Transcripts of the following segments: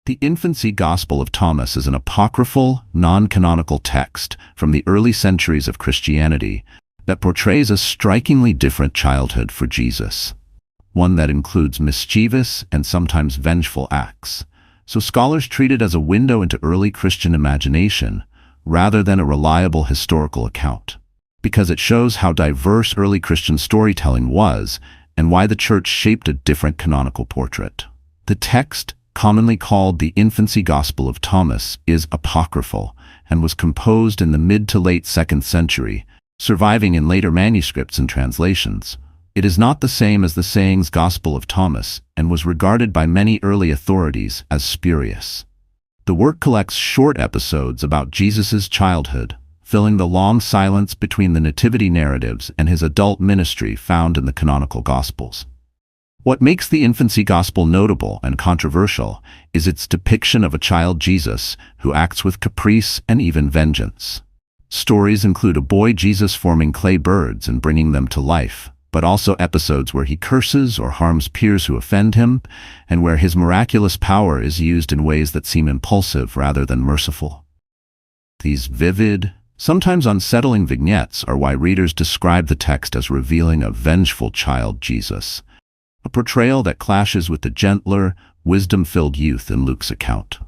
The Infancy Gospel of Thomas is an apocryphal, non-canonical text from the early centuries of Christianity that portrays a strikingly different childhood for Jesus, one that includes mischievous and sometimes vengeful acts. So scholars treat it as a window into early Christian imagination rather than a reliable historical account, because it shows how diverse early Christian storytelling was and why the church shaped a different canonical portrait. The text, commonly called the Infancy Gospel of Thomas, is apocryphal and was composed in the mid to late 2nd century, surviving in later manuscripts and translations. It is not the same as the sayings Gospel of Thomas and was regarded by many early authorities as spurious. The work collects short episodes about Jesus' childhood, filling the long silence between the nativity narratives and his adult ministry found in the canonical Gospels. What makes the Infancy Gospel notable and controversial is its depiction of a child Jesus who acts with caprice and even vengeance. Stories include a boy Jesus forming clay birds and bringing them to life, but also episodes where he curses or harms peers who offend him, and where his miraculous power is used in ways that seem impulsive rather than merciful. These vivid, sometimes unsettling vignettes are why readers describe the text as revealing a vengeful child Jesus, a portrayal that clashes with the gentler, wisdom-filled youth in Luke's account.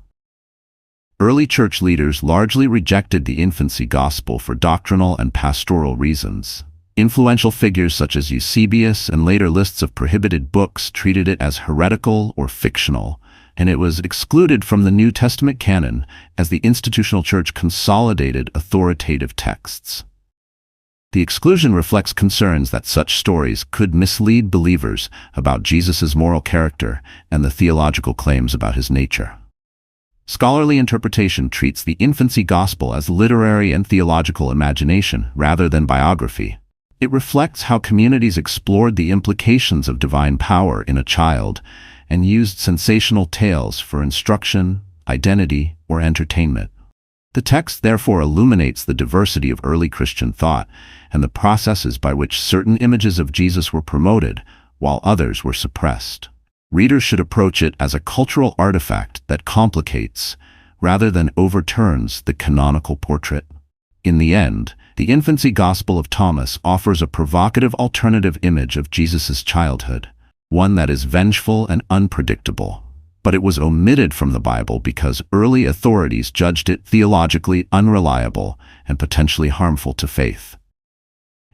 Early church leaders largely rejected the Infancy Gospel for doctrinal and pastoral reasons. Influential figures such as Eusebius and later lists of prohibited books treated it as heretical or fictional, and it was excluded from the New Testament canon as the institutional church consolidated authoritative texts. The exclusion reflects concerns that such stories could mislead believers about Jesus' moral character and the theological claims about his nature. Scholarly interpretation treats the Infancy Gospel as literary and theological imagination rather than biography. It reflects how communities explored the implications of divine power in a child and used sensational tales for instruction, identity, or entertainment. The text therefore illuminates the diversity of early Christian thought and the processes by which certain images of Jesus were promoted while others were suppressed. Readers should approach it as a cultural artifact that complicates, rather than overturns, the canonical portrait. In the end, the Infancy Gospel of Thomas offers a provocative alternative image of Jesus' childhood, one that is vengeful and unpredictable. But it was omitted from the Bible because early authorities judged it theologically unreliable and potentially harmful to faith.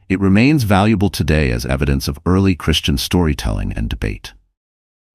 It remains valuable today as evidence of early Christian storytelling and debate.